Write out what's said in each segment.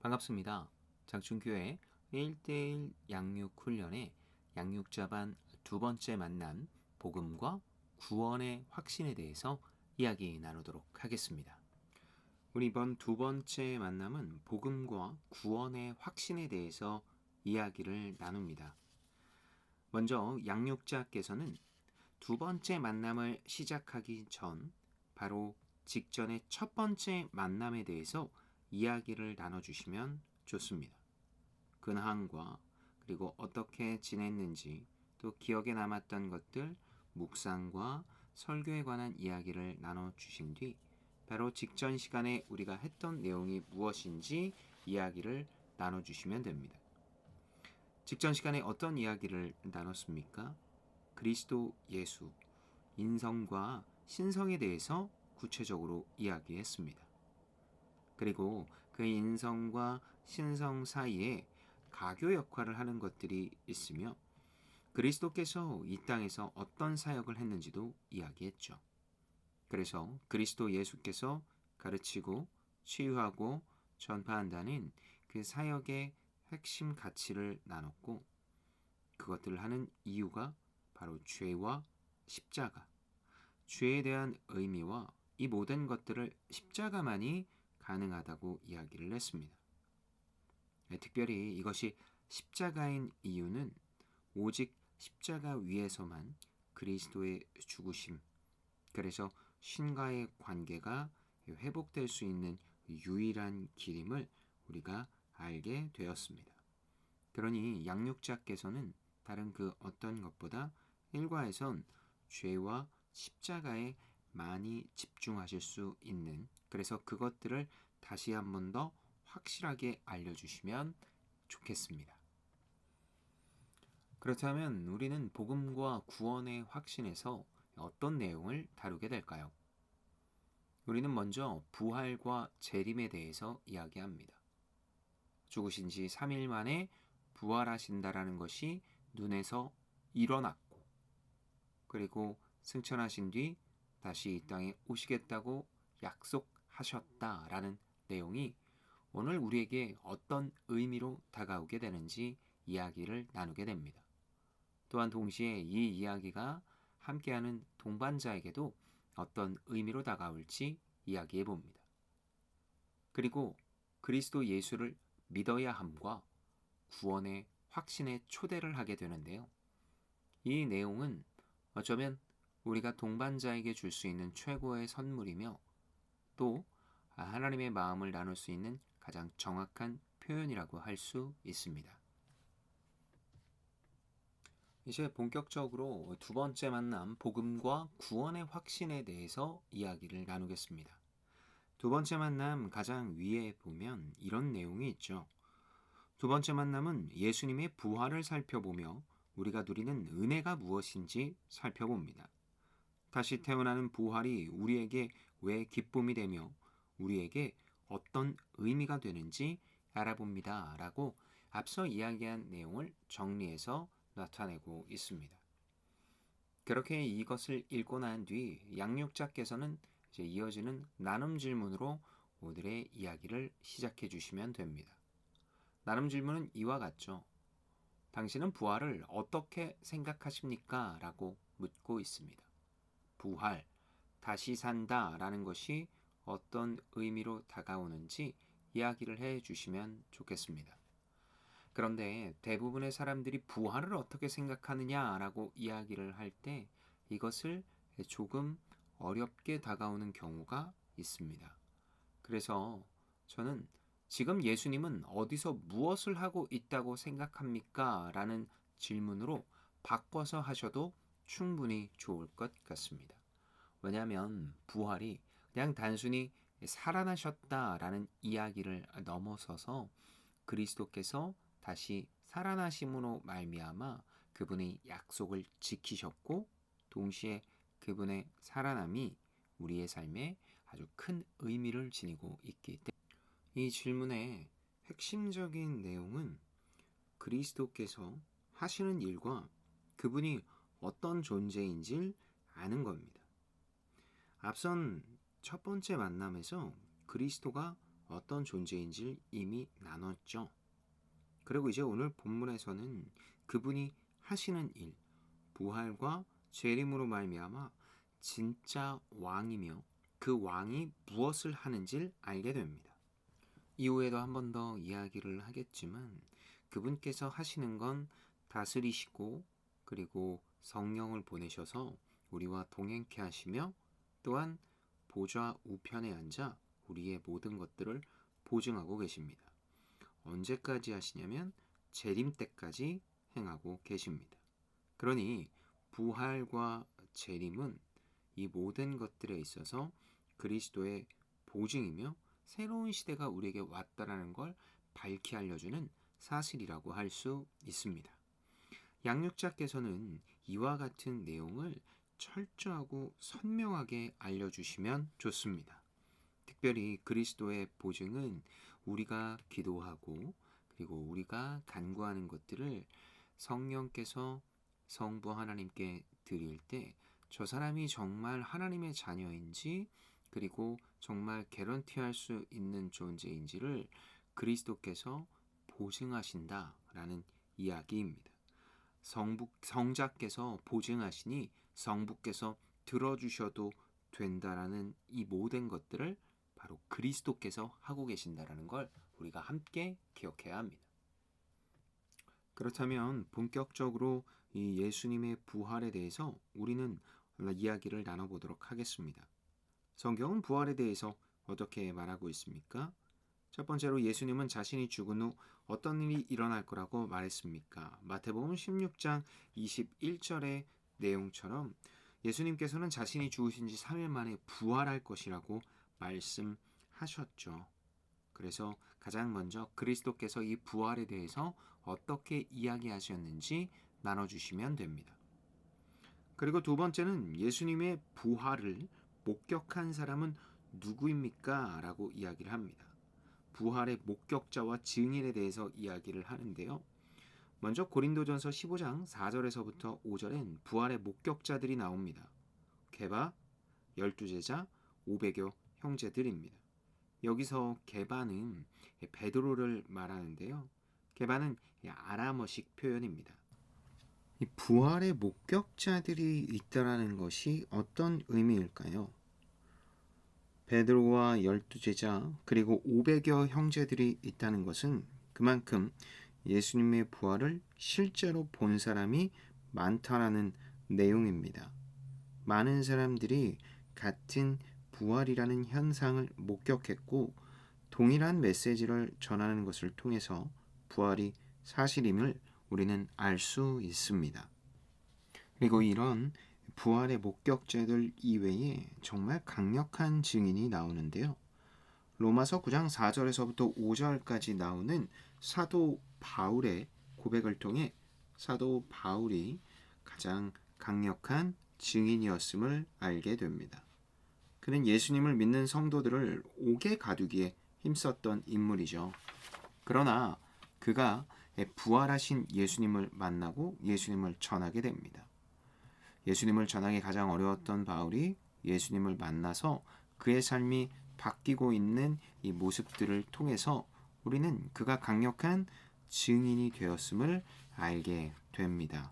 반갑습니다. 장충교회 1대1 양육 훈련의 양육자반 두 번째 만남, 복음과 구원의 확신에 대해서 이야기 나누도록 하겠습니다. 우리 이번 두 번째 만남은 복음과 구원의 확신에 대해서 이야기를 나눕니다. 먼저 양육자께서는 두 번째 만남을 시작하기 전 바로 직전의 첫 번째 만남에 대해서 이야기를 나눠주시면 좋습니다. 근황과 그리고 어떻게 지냈는지, 또 기억에 남았던 것들, 묵상과 설교에 관한 이야기를 나눠주신 뒤 바로 직전 시간에 우리가 했던 내용이 무엇인지 이야기를 나눠주시면 됩니다. 직전 시간에 어떤 이야기를 나눴습니까? 그리스도 예수, 인성과 신성에 대해서 구체적으로 이야기했습니다. 그리고 그 인성과 신성 사이에 가교 역할을 하는 것들이 있으며 그리스도께서 이 땅에서 어떤 사역을 했는지도 이야기했죠. 그래서 그리스도 예수께서 가르치고 치유하고 전파한다는 그 사역의 핵심 가치를 나눴고, 그것들을 하는 이유가 바로 죄와 십자가, 죄에 대한 의미와 이 모든 것들을 십자가만이 가능하다고 이야기를 했습니다. 특별히 이것이 십자가인 이유는 오직 십자가 위에서만 그리스도의 죽으심, 그래서 신과의 관계가 회복될 수 있는 유일한 길임을 우리가 알게 되었습니다. 그러니 양육자께서는 다른 그 어떤 것보다 일과에선 죄와 십자가에 많이 집중하실 수 있는, 그래서 그것들을 다시 한 번 더 확실하게 알려주시면 좋겠습니다. 그렇다면 우리는 복음과 구원의 확신에서 어떤 내용을 다루게 될까요? 우리는 먼저 부활과 재림에 대해서 이야기합니다. 죽으신 지 3일 만에 부활하신다라는 것이 눈에서 일어났고, 그리고 승천하신 뒤 다시 이 땅에 오시겠다고 약속하셨다라는 내용이 오늘 우리에게 어떤 의미로 다가오게 되는지 이야기를 나누게 됩니다. 또한 동시에 이 이야기가 함께하는 동반자에게도 어떤 의미로 다가올지 이야기해 봅니다. 그리고 그리스도 예수를 믿어야 함과 구원의 확신에 초대를 하게 되는데요. 이 내용은 어쩌면 우리가 동반자에게 줄 수 있는 최고의 선물이며, 또 하나님의 마음을 나눌 수 있는 가장 정확한 표현이라고 할 수 있습니다. 이제 본격적으로 두 번째 만남, 복음과 구원의 확신에 대해서 이야기를 나누겠습니다. 두 번째 만남 가장 위에 보면 이런 내용이 있죠. 두 번째 만남은 예수님의 부활을 살펴보며 우리가 누리는 은혜가 무엇인지 살펴봅니다. 다시 태어나는 부활이 우리에게 왜 기쁨이 되며 우리에게 어떤 의미가 되는지 알아봅니다. 라고 앞서 이야기한 내용을 정리해서 나타내고 있습니다. 그렇게 이것을 읽고 난 뒤 양육자께서는 이제 이어지는 나눔 질문으로 오늘의 이야기를 시작해 주시면 됩니다. 나눔 질문은 이와 같죠. 당신은 부활을 어떻게 생각하십니까? 라고 묻고 있습니다. 부활, 다시 산다 라는 것이 어떤 의미로 다가오는지 이야기를 해 주시면 좋겠습니다. 그런데 대부분의 사람들이 부활을 어떻게 생각하느냐라고 이야기를 할 때 이것을 조금 어렵게 다가오는 경우가 있습니다. 그래서 저는 지금 예수님은 어디서 무엇을 하고 있다고 생각합니까? 라는 질문으로 바꿔서 하셔도 충분히 좋을 것 같습니다. 왜냐하면 부활이 그냥 단순히 살아나셨다라는 이야기를 넘어서서 그리스도께서 다시 살아나심으로 말미암아 그분의 약속을 지키셨고, 동시에 그분의 살아남이 우리의 삶에 아주 큰 의미를 지니고 있기 때문에 이 질문의 핵심적인 내용은 그리스도께서 하시는 일과 그분이 어떤 존재인지를 아는 겁니다. 앞선 첫 번째 만남에서 그리스도가 어떤 존재인지를 이미 나눴죠. 그리고 이제 오늘 본문에서는 그분이 하시는 일, 부활과 재림으로 말미암아 진짜 왕이며 그 왕이 무엇을 하는지를 알게 됩니다. 이후에도 한 번 더 이야기를 하겠지만 그분께서 하시는 건 다스리시고 그리고 성령을 보내셔서 우리와 동행케 하시며 또한 보좌 우편에 앉아 우리의 모든 것들을 보증하고 계십니다. 언제까지 하시냐면 재림 때까지 행하고 계십니다. 그러니 부활과 재림은 이 모든 것들에 있어서 그리스도의 보증이며 새로운 시대가 우리에게 왔다라는 걸 밝히 알려주는 사실이라고 할 수 있습니다. 양육자께서는 이와 같은 내용을 철저하고 선명하게 알려주시면 좋습니다. 특별히 그리스도의 보증은 우리가 기도하고 그리고 우리가 간구하는 것들을 성령께서 성부 하나님께 드릴 때 저 사람이 정말 하나님의 자녀인지 그리고 정말 개런티할 수 있는 존재인지를 그리스도께서 보증하신다라는 이야기입니다. 성자께서 보증하시니 성부께서 들어주셔도 된다라는 이 모든 것들을 바로 그리스도께서 하고 계신다라는 걸 우리가 함께 기억해야 합니다. 그렇다면 본격적으로 이 예수님의 부활에 대해서 우리는 이야기를 나눠보도록 하겠습니다. 성경은 부활에 대해서 어떻게 말하고 있습니까? 첫 번째로 예수님은 자신이 죽은 후 어떤 일이 일어날 거라고 말했습니까? 마태복음 16장 21절의 내용처럼 예수님께서는 자신이 죽으신 지 3일 만에 부활할 것이라고 말씀하셨죠. 그래서 가장 먼저 그리스도께서 이 부활에 대해서 어떻게 이야기하셨는지 나눠주시면 됩니다. 그리고 두 번째는 예수님의 부활을 목격한 사람은 누구입니까? 라고 이야기를 합니다. 부활의 목격자와 증인에 대해서 이야기를 하는데요. 먼저 고린도전서 15장 4절에서부터 5절엔 부활의 목격자들이 나옵니다. 게바, 12제자, 500여 형제들입니다. 여기서 게바는 베드로를 말하는데요. 게바는 아람어식 표현입니다. 이 부활의 목격자들이 있다라는 것이 어떤 의미일까요? 베드로와 12제자 그리고 500여 형제들이 있다는 것은 그만큼 예수님의 부활을 실제로 본 사람이 많다라는 내용입니다. 많은 사람들이 같은 부활이라는 현상을 목격했고 동일한 메시지를 전하는 것을 통해서 부활이 사실임을 우리는 알 수 있습니다. 그리고 이런 부활의 목격자들 이외에 정말 강력한 증인이 나오는데요. 로마서 9장 4절에서부터 5절까지 나오는 사도 바울의 고백을 통해 사도 바울이 가장 강력한 증인이었음을 알게 됩니다. 그는 예수님을 믿는 성도들을 옥에 가두기에 힘썼던 인물이죠. 그러나 그가 부활하신 예수님을 만나고 예수님을 전하게 됩니다. 예수님을 전하기 가장 어려웠던 바울이 예수님을 만나서 그의 삶이 바뀌고 있는 이 모습들을 통해서 우리는 그가 강력한 증인이 되었음을 알게 됩니다.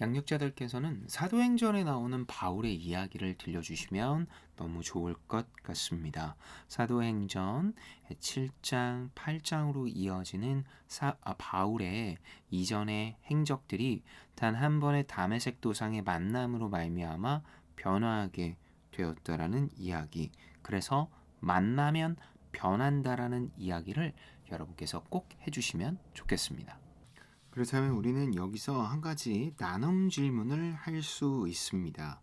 양육자들께서는 사도행전에 나오는 바울의 이야기를 들려주시면 너무 좋을 것 같습니다. 사도행전 7장, 8장으로 이어지는 바울의 이전의 행적들이 단 한 번의 다메섹 도상의 만남으로 말미암아 변화하게 되었다라는 이야기. 그래서 만나면 변한다라는 이야기를 여러분께서 꼭 해주시면 좋겠습니다. 그렇다면 우리는 여기서 한 가지 나눔 질문을 할 수 있습니다.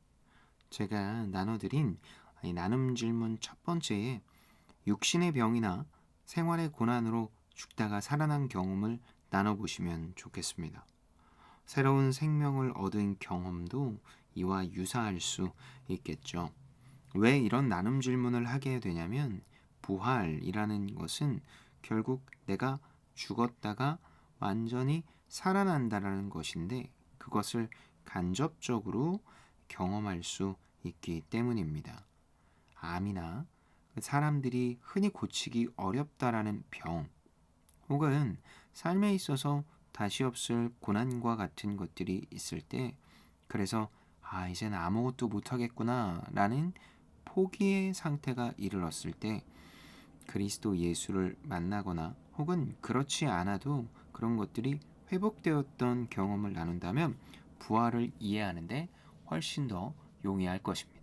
제가 나눠드린 이 나눔 질문 첫 번째에 육신의 병이나 생활의 고난으로 죽다가 살아난 경험을 나눠보시면 좋겠습니다. 새로운 생명을 얻은 경험도 이와 유사할 수 있겠죠. 왜 이런 나눔 질문을 하게 되냐면 부활이라는 것은 결국 내가 죽었다가 완전히 살아난다라는 것인데 그것을 간접적으로 경험할 수 있기 때문입니다. 암이나 사람들이 흔히 고치기 어렵다라는 병, 혹은 삶에 있어서 다시 없을 고난과 같은 것들이 있을 때, 그래서 이젠 아무것도 못하겠구나 라는 포기의 상태가 이르렀을 때 그리스도 예수를 만나거나 혹은 그렇지 않아도 그런 것들이 회복되었던 경험을 나눈다면 부활을 이해하는데 훨씬 더 용이할 것입니다.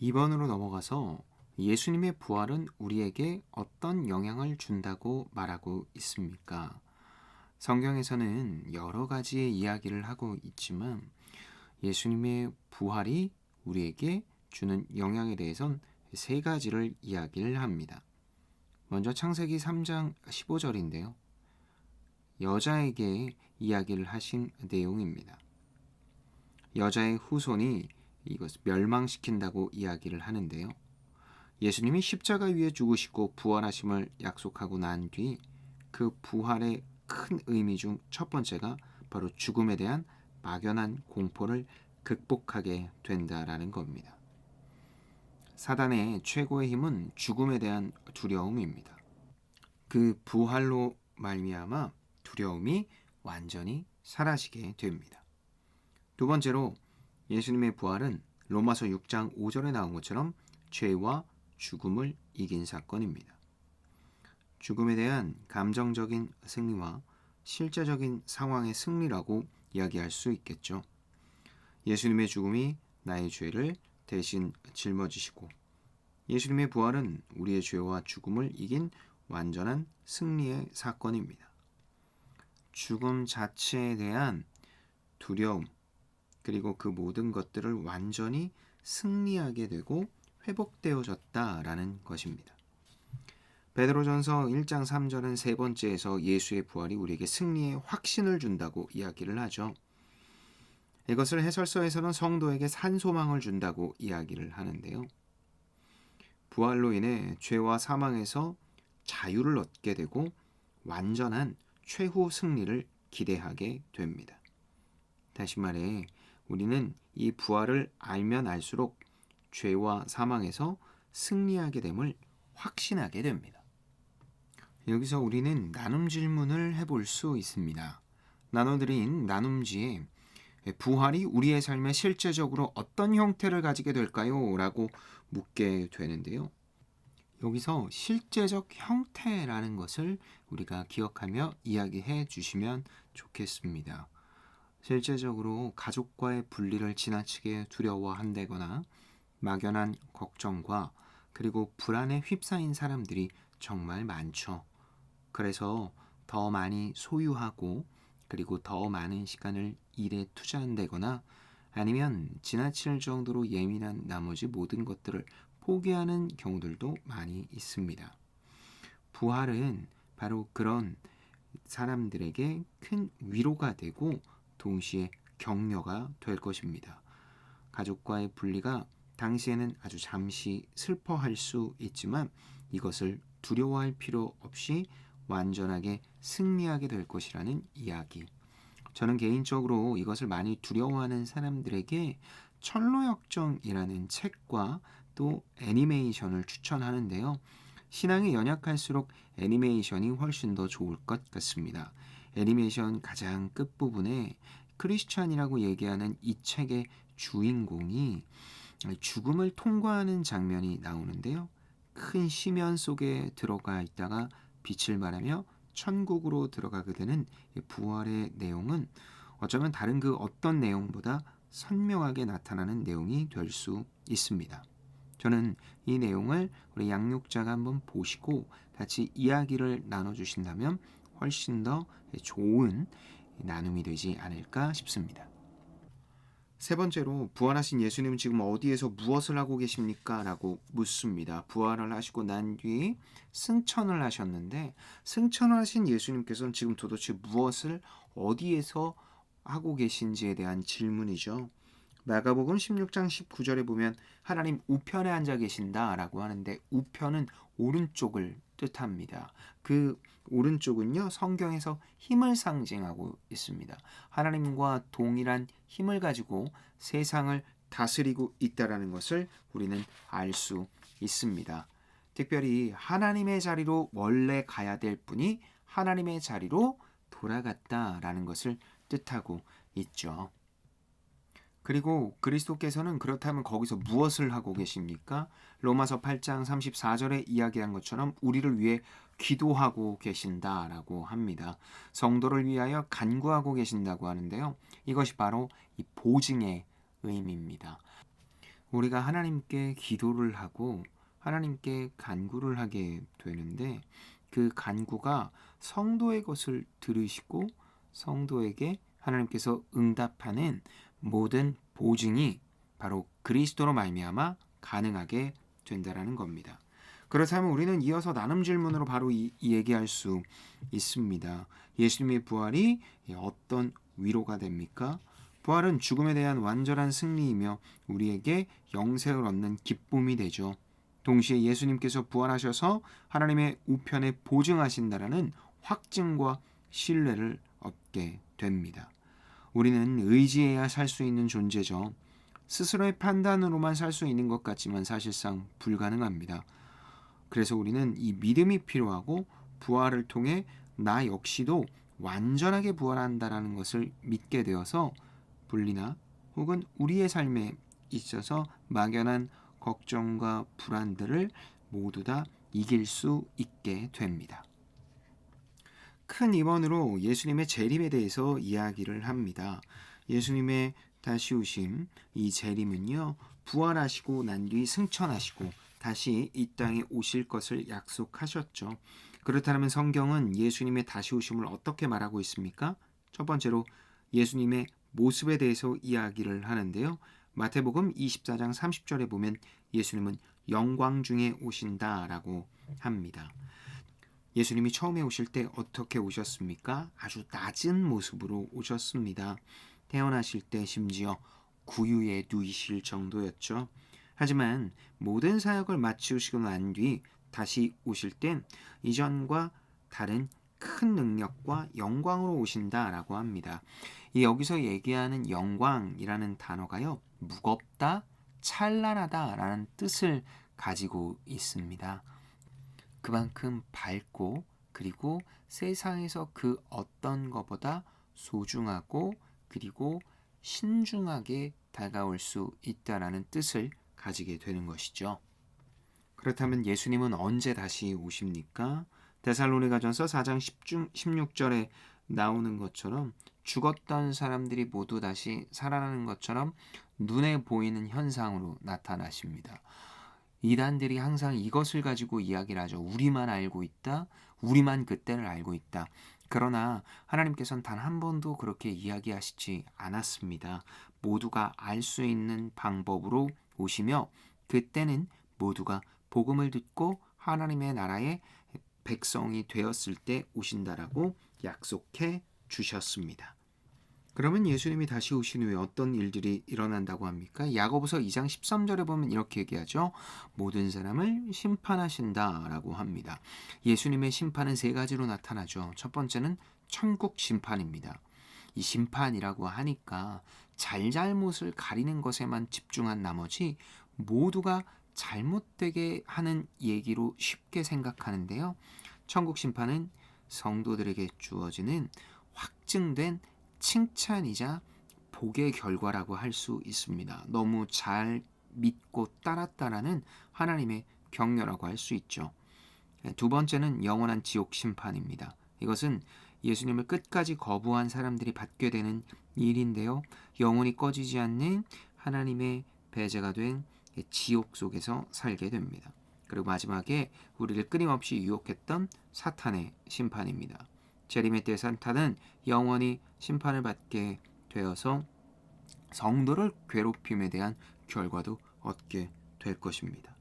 2번으로 넘어가서 예수님의 부활은 우리에게 어떤 영향을 준다고 말하고 있습니까? 성경에서는 여러 가지의 이야기를 하고 있지만 예수님의 부활이 우리에게 주는 영향에 대해선 세 가지를 이야기를 합니다. 먼저 창세기 3장 15절인데요. 여자에게 이야기를 하신 내용입니다. 여자의 후손이 이것을 멸망시킨다고 이야기를 하는데요. 예수님이 십자가 위에 죽으시고 부활하심을 약속하고 난 뒤 그 부활의 큰 의미 중 첫 번째가 바로 죽음에 대한 막연한 공포를 극복하게 된다라는 겁니다. 사단의 최고의 힘은 죽음에 대한 두려움입니다. 그 부활로 말미암아 두려움이 완전히 사라지게 됩니다. 두 번째로 예수님의 부활은 로마서 6장 5절에 나온 것처럼 죄와 죽음을 이긴 사건입니다. 죽음에 대한 감정적인 승리와 실제적인 상황의 승리라고 이야기할 수 있겠죠. 예수님의 죽음이 나의 죄를 대신 짊어지시고 예수님의 부활은 우리의 죄와 죽음을 이긴 완전한 승리의 사건입니다. 죽음 자체에 대한 두려움, 그리고 그 모든 것들을 완전히 승리하게 되고 회복되어졌다라는 것입니다. 베드로전서 1장 3절은 세 번째에서 예수의 부활이 우리에게 승리의 확신을 준다고 이야기를 하죠. 이것을 해설서에서는 성도에게 산소망을 준다고 이야기를 하는데요. 부활로 인해 죄와 사망에서 자유를 얻게 되고 완전한 최후 승리를 기대하게 됩니다. 다시 말해 우리는 이 부활을 알면 알수록 죄와 사망에서 승리하게 됨을 확신하게 됩니다. 여기서 우리는 나눔 질문을 해볼 수 있습니다. 나눠드린 나눔지에 부활이 우리의 삶에 실제적으로 어떤 형태를 가지게 될까요? 라고 묻게 되는데요. 여기서 실제적 형태라는 것을 우리가 기억하며 이야기해 주시면 좋겠습니다. 실제적으로 가족과의 분리를 지나치게 두려워한다거나 막연한 걱정과 그리고 불안에 휩싸인 사람들이 정말 많죠. 그래서 더 많이 소유하고 그리고 더 많은 시간을 일에 투자한다거나 아니면 지나칠 정도로 예민한 나머지 모든 것들을 포기하는 경우들도 많이 있습니다. 부활은 바로 그런 사람들에게 큰 위로가 되고 동시에 격려가 될 것입니다. 가족과의 분리가 당시에는 아주 잠시 슬퍼할 수 있지만 이것을 두려워할 필요 없이 완전하게 승리하게 될 것이라는 이야기. 저는 개인적으로 이것을 많이 두려워하는 사람들에게 철로역정이라는 책과 또 애니메이션을 추천하는데요. 신앙이 연약할수록 애니메이션이 훨씬 더 좋을 것 같습니다. 애니메이션 가장 끝부분에 크리스찬이라고 얘기하는 이 책의 주인공이 죽음을 통과하는 장면이 나오는데요. 큰 심연 속에 들어가 있다가 빛을 발하며 천국으로 들어가게 되는 부활의 내용은 어쩌면 다른 그 어떤 내용보다 선명하게 나타나는 내용이 될 수 있습니다. 저는 이 내용을 우리 양육자가 한번 보시고 같이 이야기를 나눠주신다면 훨씬 더 좋은 나눔이 되지 않을까 싶습니다. 세 번째로 부활하신 예수님은 지금 어디에서 무엇을 하고 계십니까? 라고 묻습니다. 부활을 하시고 난 뒤 승천을 하셨는데 승천을 하신 예수님께서는 지금 도대체 무엇을 어디에서 하고 계신지에 대한 질문이죠. 마가복음 16장 19절에 보면 하나님 우편에 앉아 계신다라고 하는데 우편은 오른쪽을 뜻합니다. 그 오른쪽은요 성경에서 힘을 상징하고 있습니다. 하나님과 동일한 힘을 가지고 세상을 다스리고 있다라는 것을 우리는 알 수 있습니다. 특별히 하나님의 자리로 원래 가야 될 분이 하나님의 자리로 돌아갔다라는 것을 뜻하고 있죠. 그리고 그리스도께서는 그렇다면 거기서 무엇을 하고 계십니까? 로마서 8장 34절에 이야기한 것처럼 우리를 위해 기도하고 계신다라고 합니다. 성도를 위하여 간구하고 계신다고 하는데요. 이것이 바로 이 보증의 의미입니다. 우리가 하나님께 기도를 하고 하나님께 간구를 하게 되는데 그 간구가 성도의 것을 들으시고 성도에게 하나님께서 응답하는 모든 보증이 바로 그리스도로 말미암아 가능하게 된다라는 겁니다. 그렇다면 우리는 이어서 나눔 질문으로 바로 얘기할 수 있습니다. 예수님의 부활이 어떤 위로가 됩니까? 부활은 죽음에 대한 완전한 승리이며 우리에게 영생을 얻는 기쁨이 되죠. 동시에 예수님께서 부활하셔서 하나님의 우편에 보증하신다라는 확증과 신뢰를 얻게 됩니다. 우리는 의지해야 살 수 있는 존재죠. 스스로의 판단으로만 살 수 있는 것 같지만 사실상 불가능합니다. 그래서 우리는 이 믿음이 필요하고 부활을 통해 나 역시도 완전하게 부활한다라는 것을 믿게 되어서 분리나 혹은 우리의 삶에 있어서 막연한 걱정과 불안들을 모두 다 이길 수 있게 됩니다. 큰 임원으로 예수님의 재림에 대해서 이야기를 합니다. 예수님의 다시 오심, 이 재림은요, 부활하시고 난 뒤 승천하시고 다시 이 땅에 오실 것을 약속하셨죠. 그렇다면 성경은 예수님의 다시 오심을 어떻게 말하고 있습니까? 첫 번째로 예수님의 모습에 대해서 이야기를 하는데요. 마태복음 24장 30절에 보면 예수님은 영광 중에 오신다라고 합니다. 예수님이 처음에 오실 때 어떻게 오셨습니까? 아주 낮은 모습으로 오셨습니다. 태어나실 때 심지어 구유에 누이실 정도였죠. 하지만 모든 사역을 마치시고 난 뒤 다시 오실 땐 이전과 다른 큰 능력과 영광으로 오신다라고 합니다. 이 여기서 얘기하는 영광이라는 단어가요, 무겁다, 찬란하다라는 뜻을 가지고 있습니다. 그만큼 밝고 그리고 세상에서 그 어떤 것보다 소중하고 그리고 신중하게 다가올 수 있다라는 뜻을 가지게 되는 것이죠. 그렇다면 예수님은 언제 다시 오십니까? 데살로니가전서 4장 16절에 나오는 것처럼 죽었던 사람들이 모두 다시 살아나는 것처럼 눈에 보이는 현상으로 나타나십니다. 이단들이 항상 이것을 가지고 이야기를 하죠. 우리만 알고 있다. 우리만 그때를 알고 있다. 그러나 하나님께서는 단 한 번도 그렇게 이야기하시지 않았습니다. 모두가 알 수 있는 방법으로 오시며 그때는 모두가 복음을 듣고 하나님의 나라의 백성이 되었을 때 오신다라고 약속해 주셨습니다. 그러면 예수님이 다시 오신 후에 어떤 일들이 일어난다고 합니까? 야고보서 2장 13절에 보면 이렇게 얘기하죠. 모든 사람을 심판하신다라고 합니다. 예수님의 심판은 세 가지로 나타나죠. 첫 번째는 천국 심판입니다. 이 심판이라고 하니까 잘잘못을 가리는 것에만 집중한 나머지 모두가 잘못되게 하는 얘기로 쉽게 생각하는데요. 천국 심판은 성도들에게 주어지는 확증된 칭찬이자 복의 결과라고 할 수 있습니다. 너무 잘 믿고 따랐다라는 하나님의 격려라고 할 수 있죠. 두 번째는 영원한 지옥 심판입니다. 이것은 예수님을 끝까지 거부한 사람들이 받게 되는 일인데요. 영원히 꺼지지 않는 하나님의 배제가 된 지옥 속에서 살게 됩니다. 그리고 마지막에 우리를 끊임없이 유혹했던 사탄의 심판입니다. 재림의 때 사탄은 영원히 심판을 받게 되어서 성도를 괴롭힘에 대한 결과도 얻게 될 것입니다.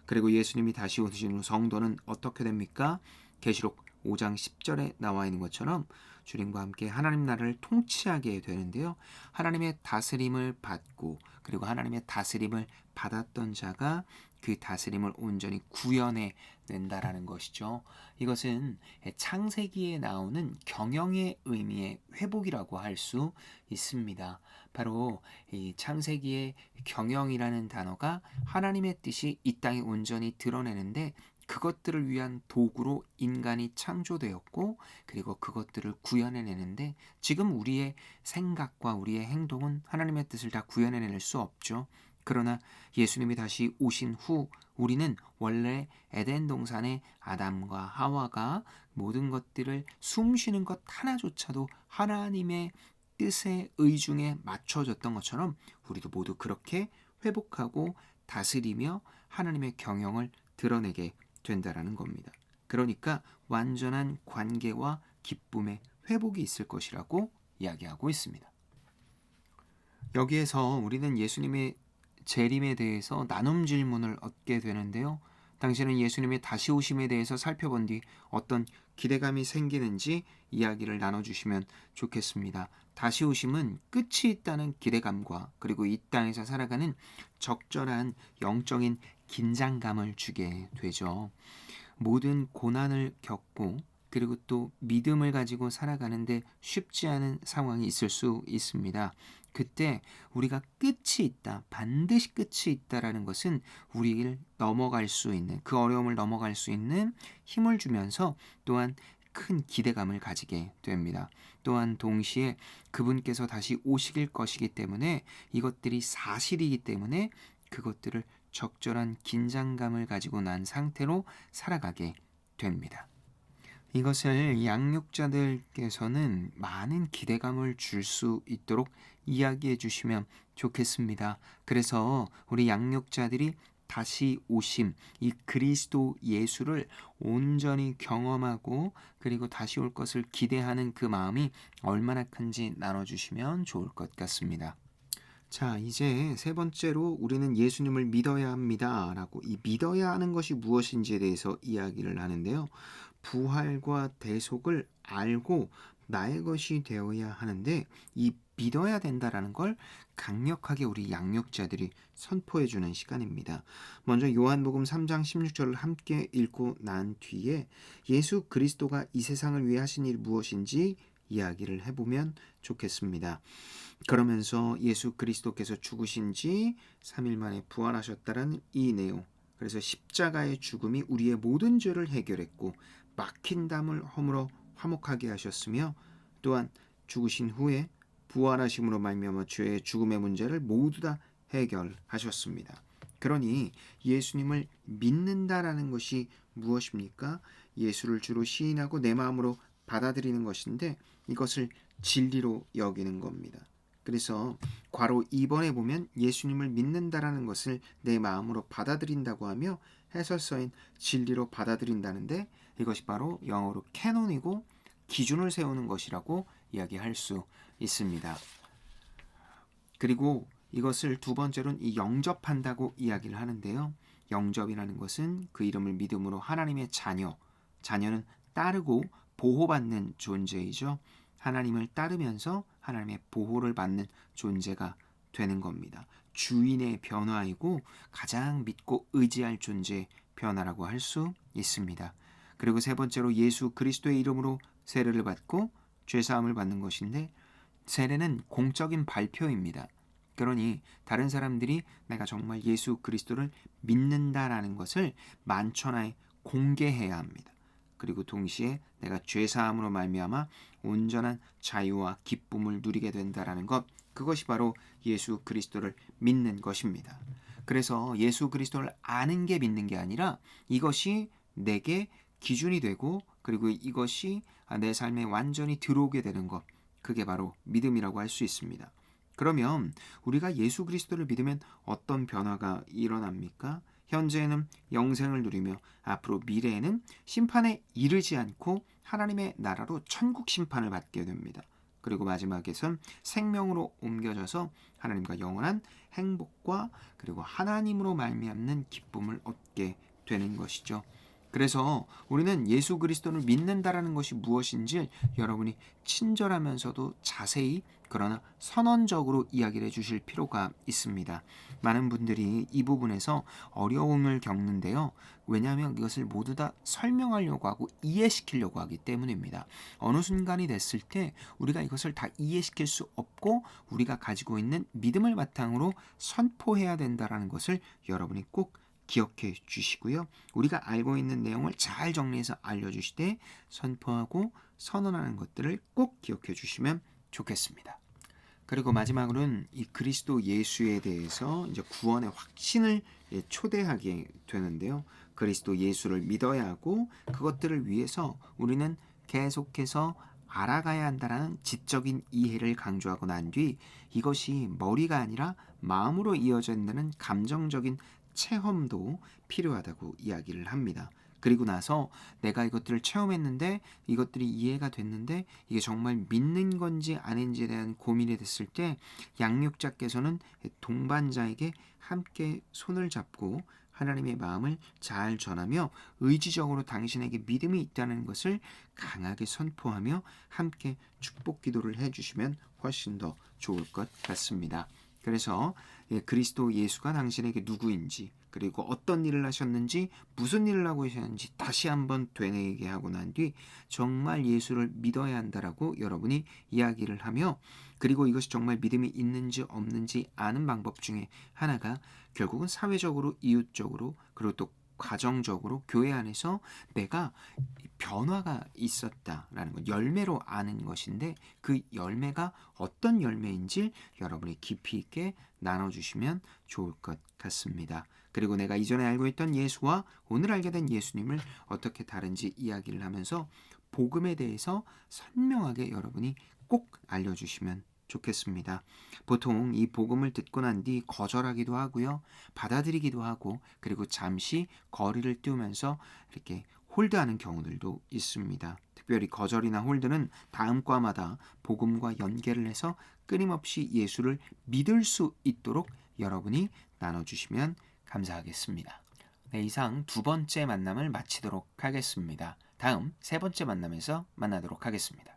그리고 예수님이 다시 오신 후 성도는 어떻게 됩니까? 계시록 5장 10절에 나와 있는 것처럼 주님과 함께 하나님 나라를 통치하게 되는데요. 하나님의 다스림을 받고 그리고 하나님의 다스림을 받았던 자가 그 다스림을 온전히 구현해 낸다라는 것이죠. 이것은 창세기에 나오는 경영의 의미의 회복이라고 할 수 있습니다. 바로 이 창세기의 경영이라는 단어가 하나님의 뜻이 이 땅에 온전히 드러내는데 그것들을 위한 도구로 인간이 창조되었고 그리고 그것들을 구현해내는데 지금 우리의 생각과 우리의 행동은 하나님의 뜻을 다 구현해낼 수 없죠. 그러나 예수님이 다시 오신 후 우리는 원래 에덴 동산의 아담과 하와가 모든 것들을 숨쉬는 것 하나조차도 하나님의 뜻에 의중에 맞춰졌던 것처럼 우리도 모두 그렇게 회복하고 다스리며 하나님의 경영을 드러내게 된다라는 겁니다. 그러니까 완전한 관계와 기쁨의 회복이 있을 것이라고 이야기하고 있습니다. 여기에서 우리는 예수님의 재림에 대해서 나눔 질문을 얻게 되는데요. 당신은 예수님의 다시 오심에 대해서 살펴본 뒤 어떤 기대감이 생기는지 이야기를 나눠주시면 좋겠습니다. 다시 오심은 끝이 있다는 기대감과 그리고 이 땅에서 살아가는 적절한 영적인 긴장감을 주게 되죠. 모든 고난을 겪고 그리고 또 믿음을 가지고 살아가는데 쉽지 않은 상황이 있을 수 있습니다. 그때 우리가 끝이 있다, 반드시 끝이 있다라는 것은 우리를 넘어갈 수 있는, 그 어려움을 넘어갈 수 있는 힘을 주면서 또한 큰 기대감을 가지게 됩니다. 또한 동시에 그분께서 다시 오시길 것이기 때문에 이것들이 사실이기 때문에 그것들을 적절한 긴장감을 가지고 난 상태로 살아가게 됩니다. 이것을 양육자들께서는 많은 기대감을 줄 수 있도록 이야기해 주시면 좋겠습니다. 그래서 우리 양육자들이 다시 오심, 이 그리스도 예수를 온전히 경험하고 그리고 다시 올 것을 기대하는 그 마음이 얼마나 큰지 나눠주시면 좋을 것 같습니다. 자, 이제 세 번째로 우리는 예수님을 믿어야 합니다. 라고 이 믿어야 하는 것이 무엇인지에 대해서 이야기를 하는데요. 부활과 대속을 알고 나의 것이 되어야 하는데 이 믿어야 된다라는 걸 강력하게 우리 양육자들이 선포해 주는 시간입니다. 먼저 요한복음 3장 16절을 함께 읽고 난 뒤에 예수 그리스도가 이 세상을 위해 하신 일 무엇인지 이야기를 해보면 좋겠습니다. 그러면서 예수 그리스도께서 죽으신 지 3일 만에 부활하셨다는 이 내용, 그래서 십자가의 죽음이 우리의 모든 죄를 해결했고 막힌 담을 허물어 화목하게 하셨으며 또한 죽으신 후에 부활하심으로 말미암아 죄의 죽음의 문제를 모두 다 해결하셨습니다. 그러니 예수님을 믿는다라는 것이 무엇입니까? 예수를 주로 시인하고 내 마음으로 받아들이는 것인데 이것을 진리로 여기는 겁니다. 그래서 괄호 2번에 보면 예수님을 믿는다라는 것을 내 마음으로 받아들인다고 하며 해설서인 진리로 받아들인다는데 이것이 바로 영어로 캐논이고 기준을 세우는 것이라고 이야기할 수 있습니다. 그리고 이것을 두 번째로는 이 영접한다고 이야기를 하는데요. 영접이라는 것은 그 이름을 믿음으로 하나님의 자녀는 따르고 보호받는 존재이죠. 하나님을 따르면서 하나님의 보호를 받는 존재가 되는 겁니다. 주인의 변화이고 가장 믿고 의지할 존재의 변화라고 할 수 있습니다. 그리고 세 번째로 예수 그리스도의 이름으로 세례를 받고 죄사함을 받는 것인데 세례는 공적인 발표입니다. 그러니 다른 사람들이 내가 정말 예수 그리스도를 믿는다라는 것을 만천하에 공개해야 합니다. 그리고 동시에 내가 죄사함으로 말미암아 온전한 자유와 기쁨을 누리게 된다라는 것, 그것이 바로 예수 그리스도를 믿는 것입니다. 그래서 예수 그리스도를 아는 게 믿는 게 아니라 이것이 내게 기준이 되고 그리고 이것이 내 삶에 완전히 들어오게 되는 것, 그게 바로 믿음이라고 할 수 있습니다. 그러면 우리가 예수 그리스도를 믿으면 어떤 변화가 일어납니까? 현재에는 영생을 누리며 앞으로 미래에는 심판에 이르지 않고 하나님의 나라로 천국 심판을 받게 됩니다. 그리고 마지막에선 생명으로 옮겨져서 하나님과 영원한 행복과 그리고 하나님으로 말미암는 기쁨을 얻게 되는 것이죠. 그래서 우리는 예수 그리스도를 믿는다라는 것이 무엇인지 여러분이 친절하면서도 자세히 그러나 선언적으로 이야기를 해주실 필요가 있습니다. 많은 분들이 이 부분에서 어려움을 겪는데요. 왜냐하면 이것을 모두 다 설명하려고 하고 이해시키려고 하기 때문입니다. 어느 순간이 됐을 때 우리가 이것을 다 이해시킬 수 없고 우리가 가지고 있는 믿음을 바탕으로 선포해야 된다는 것을 여러분이 꼭 기억해 주시고요. 우리가 알고 있는 내용을 잘 정리해서 알려주시되 선포하고 선언하는 것들을 꼭 기억해 주시면 좋겠습니다. 그리고 마지막으로는 이 그리스도 예수에 대해서 이제 구원의 확신을 초대하게 되는데요. 그리스도 예수를 믿어야 하고 그것들을 위해서 우리는 계속해서 알아가야 한다는 지적인 이해를 강조하고 난 뒤 이것이 머리가 아니라 마음으로 이어져 있는 감정적인 체험도 필요하다고 이야기를 합니다. 그리고 나서 내가 이것들을 체험했는데 이것들이 이해가 됐는데 이게 정말 믿는 건지 아닌지에 대한 고민이 됐을 때 양육자께서는 동반자에게 함께 손을 잡고 하나님의 마음을 잘 전하며 의지적으로 당신에게 믿음이 있다는 것을 강하게 선포하며 함께 축복 기도를 해주시면 훨씬 더 좋을 것 같습니다. 그래서 그리스도 예수가 당신에게 누구인지 그리고 어떤 일을 하셨는지 무슨 일을 하고 계셨는지 다시 한번 되뇌이게 하고 난 뒤 정말 예수를 믿어야 한다라고 여러분이 이야기를 하며 그리고 이것이 정말 믿음이 있는지 없는지 아는 방법 중에 하나가 결국은 사회적으로 이웃적으로 그리고 또 가정적으로 교회 안에서 내가 변화가 있었다라는 것 열매로 아는 것인데 그 열매가 어떤 열매인지 여러분이 깊이 있게 나눠주시면 좋을 것 같습니다. 그리고 내가 이전에 알고 있던 예수와 오늘 알게 된 예수님을 어떻게 다른지 이야기를 하면서 복음에 대해서 선명하게 여러분이 꼭 알려주시면 좋겠습니다. 보통 이 복음을 듣고 난 뒤 거절하기도 하고요. 받아들이기도 하고 그리고 잠시 거리를 띄우면서 이렇게 홀드하는 경우들도 있습니다. 특별히 거절이나 홀드는 다음 과마다 복음과 연계를 해서 끊임없이 예수를 믿을 수 있도록 여러분이 나눠주시면 감사하겠습니다. 네, 이상 두 번째 만남을 마치도록 하겠습니다. 다음 세 번째 만남에서 만나도록 하겠습니다.